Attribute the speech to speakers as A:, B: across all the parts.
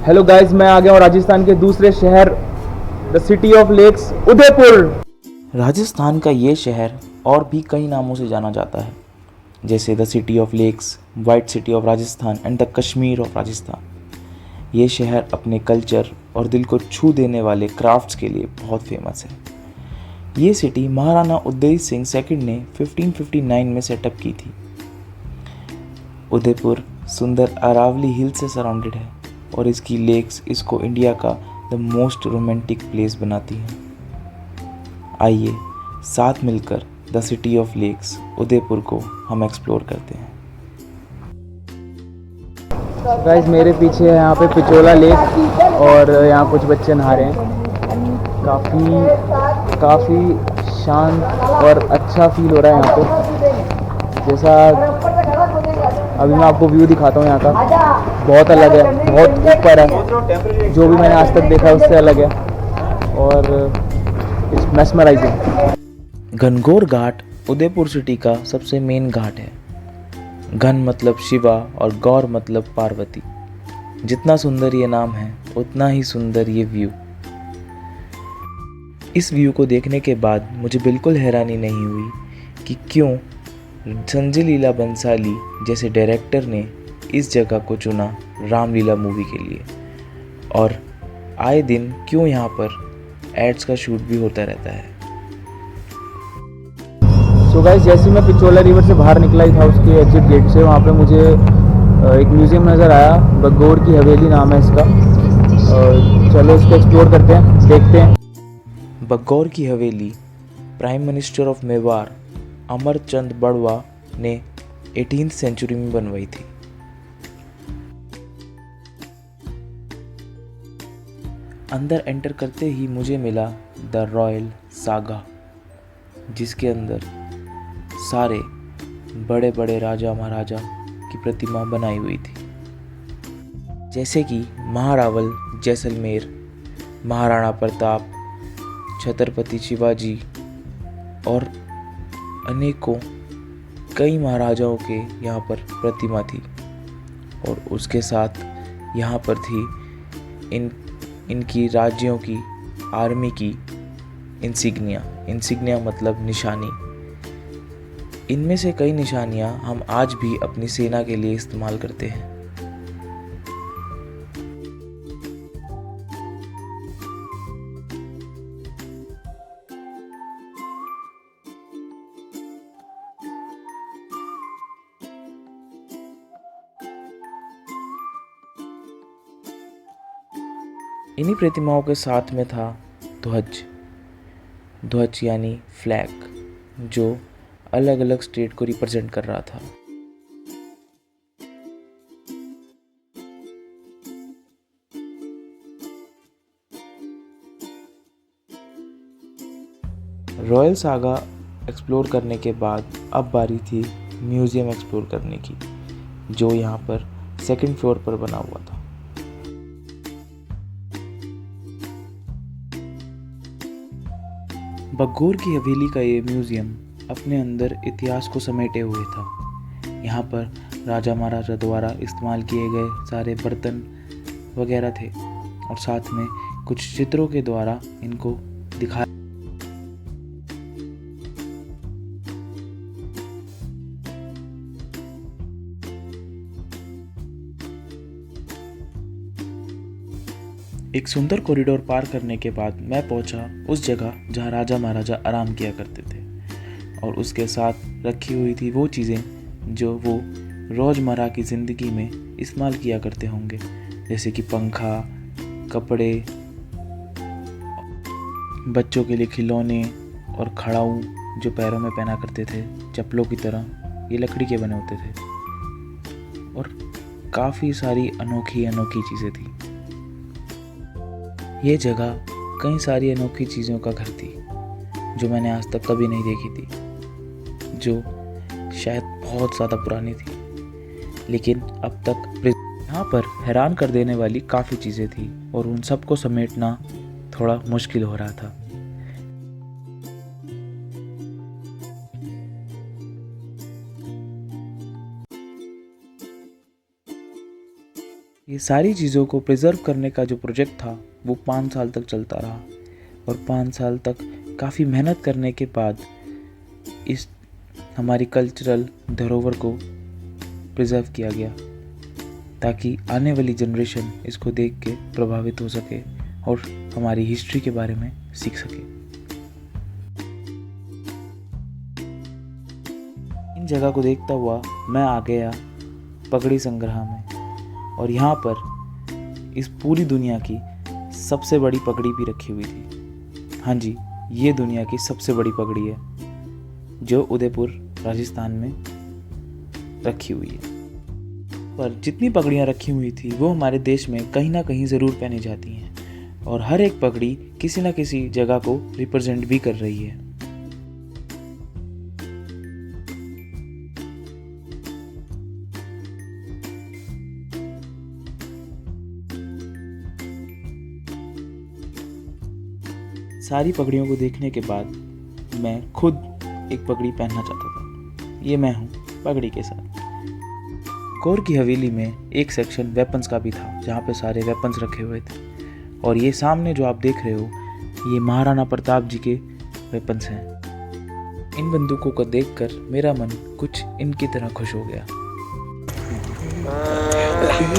A: Hello guys, मैं आ गया हूँ राजस्थान के दूसरे शहर the city of lakes Udaipur.
B: Rajasthan का ये शहर और भी कई नामों से जाना जाता है, जैसे the city of lakes, white city of Rajasthan and the Kashmir of Rajasthan. ये शहर अपने कल्चर और दिल को छू देने वाले क्राफ्ट्स के लिए बहुत फेमस है। ये सिटी महाराणा उदय सिंह सेकंड ने 1559 में सेटअप की थी। उदयपुर सुंदर अरावली हिल से सराउंडेड है और इसकी लेक्स इसको इंडिया का द मोस्ट रोमांटिक प्लेस बनाती हैं। आइए साथ मिलकर the city of lakes Udaipur को हम एक्सप्लोर करते हैं।
A: गाइस, मेरे पीछे है यहाँ पे पिचोला लेक और यहाँ कुछ बच्चे नहा रहे हैं। काफ़ी शांत और अच्छा फील हो रहा है यहाँ पे। जैसा अभी मैं आपको व्यू दिखाता हूँ यहाँ का, बहुत अलग है, बहुत ऊपर है। जो भी मैंने आज तक देखा है उससे अलग है और इट्स मेस्मराइजिंग।
B: घनघोर घाट उदयपुर सिटी का सबसे मेन घाट है। घन मतलब शिवा और गौर मतलब पार्वती। जितना सुंदर ये नाम है उतना ही सुंदर ये व्यू। इस व्यू को देखने के बाद मुझे बिल्कुल हैरानी नहीं हुई कि क्यों संजय लीला बंसाली जैसे डायरेक्टर ने इस जगह को चुना रामलीला मूवी के लिए, और आए दिन क्यों यहाँ पर एड्स का शूट भी होता रहता है।
A: सो गाइस, जैसे मैं पिचोला रिवर से बाहर निकला ही था उसके एग्जिट गेट से, वहाँ पे मुझे एक म्यूज़ियम नज़र आया। बगौर की हवेली नाम है इसका। चलो इसको एक्सप्लोर करते हैं, देखते हैं।
B: बगौर की हवेली prime minister of Mewar Amarchand Badwa ने 18th सेंचुरी में बनवाई थी। अंदर एंटर करते ही मुझे मिला द रॉयल सागा, जिसके अंदर सारे बड़े बड़े राजा महाराजा की प्रतिमा बनाई हुई थी, जैसे कि महारावल जैसलमेर, महाराणा प्रताप, छत्रपति शिवाजी और अनेकों कई महाराजाओं के यहाँ पर प्रतिमा थी। और उसके साथ यहाँ पर थी इनकी राज्यों की आर्मी की इंसिग्निया मतलब निशानी। इनमें से कई निशानियाँ हम आज भी अपनी सेना के लिए इस्तेमाल करते हैं। इन्हीं प्रतिमाओं के साथ में था ध्वज यानी फ्लैग, जो अलग अलग स्टेट को रिप्रेजेंट कर रहा था। रॉयल सागा एक्सप्लोर करने के बाद अब बारी थी म्यूज़ियम एक्सप्लोर करने की, जो यहाँ पर सेकंड फ्लोर पर बना हुआ था। बगौर की हवेली का ये म्यूज़ियम अपने अंदर इतिहास को समेटे हुए था। यहाँ पर राजा महाराजा द्वारा इस्तेमाल किए गए सारे बर्तन वगैरह थे और साथ में कुछ चित्रों के द्वारा इनको दिखाया। एक सुंदर कॉरिडोर पार करने के बाद मैं पहुंचा उस जगह जहां राजा महाराजा आराम किया करते थे, और उसके साथ रखी हुई थी वो चीज़ें जो वो रोज़मर्रा की ज़िंदगी में इस्तेमाल किया करते होंगे, जैसे कि पंखा, कपड़े, बच्चों के लिए खिलौने और खड़ाऊ जो पैरों में पहना करते थे चप्पलों की तरह, ये लकड़ी के बने होते थे। और काफ़ी सारी अनोखी चीज़ें थी। ये जगह कई सारी अनोखी चीज़ों का घर थी जो मैंने आज तक कभी नहीं देखी थी, जो शायद बहुत ज़्यादा पुरानी थी, लेकिन अब तक यहाँ पर हैरान कर देने वाली काफ़ी चीज़ें थी और उन सबको समेटना थोड़ा मुश्किल हो रहा था। ये सारी चीज़ों को प्रिजर्व करने का जो प्रोजेक्ट था वो 5 साल तक चलता रहा और 5 साल तक काफ़ी मेहनत करने के बाद इस हमारी कल्चरल धरोहर को प्रिजर्व किया गया ताकि आने वाली जनरेशन इसको देख के प्रभावित हो सके और हमारी हिस्ट्री के बारे में सीख सके। इन जगह को देखता हुआ मैं आ गया पगड़ी संग्रह में और यहाँ पर इस पूरी दुनिया की सबसे बड़ी पगड़ी भी रखी हुई थी। हाँ जी, ये दुनिया की सबसे बड़ी पगड़ी है जो उदयपुर राजस्थान में रखी हुई है। पर जितनी पगड़ियाँ रखी हुई थी वो हमारे देश में कहीं ना कहीं ज़रूर पहनी जाती हैं और हर एक पगड़ी किसी न किसी जगह को रिप्रेजेंट भी कर रही है। सारी पगड़ियों को देखने के बाद मैं खुद एक पगड़ी पहनना चाहता था। ये मैं हूँ पगड़ी के साथ। गौर की हवेली में एक सेक्शन वेपन्स का भी था जहाँ पे सारे वेपन्स रखे हुए थे और ये सामने जो आप देख रहे हो ये महाराणा प्रताप जी के वेपन्स हैं। इन बंदूकों को देखकर मेरा मन कुछ इनकी तरह खुश हो गया।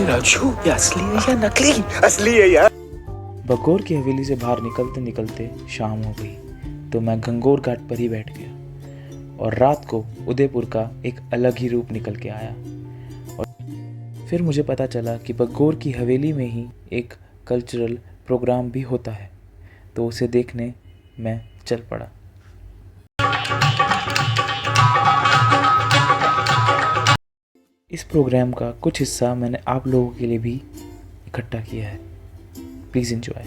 C: राजू, ये असली है या नकली? असली है यार।
B: बगौर की हवेली से बाहर निकलते निकलते शाम हो गई तो मैं गंगौर घाट पर ही बैठ गया और रात को उदयपुर का एक अलग ही रूप निकल के आया। और फिर मुझे पता चला कि बगौर की हवेली में ही एक कल्चरल प्रोग्राम भी होता है, तो उसे देखने मैं चल पड़ा। इस प्रोग्राम का कुछ हिस्सा मैंने आप लोगों के लिए भी इकट्ठा किया है। Please enjoy.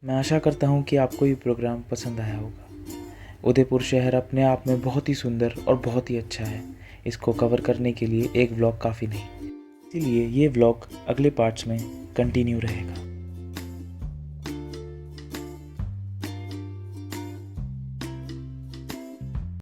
B: मैं आशा करता हूँ कि आपको ये प्रोग्राम पसंद आया होगा। उदयपुर शहर अपने आप में बहुत ही सुंदर और बहुत ही अच्छा है। इसको कवर करने के लिए एक व्लॉग काफ़ी नहीं, इसीलिए ये व्लॉग अगले पार्ट्स में कंटिन्यू रहेगा।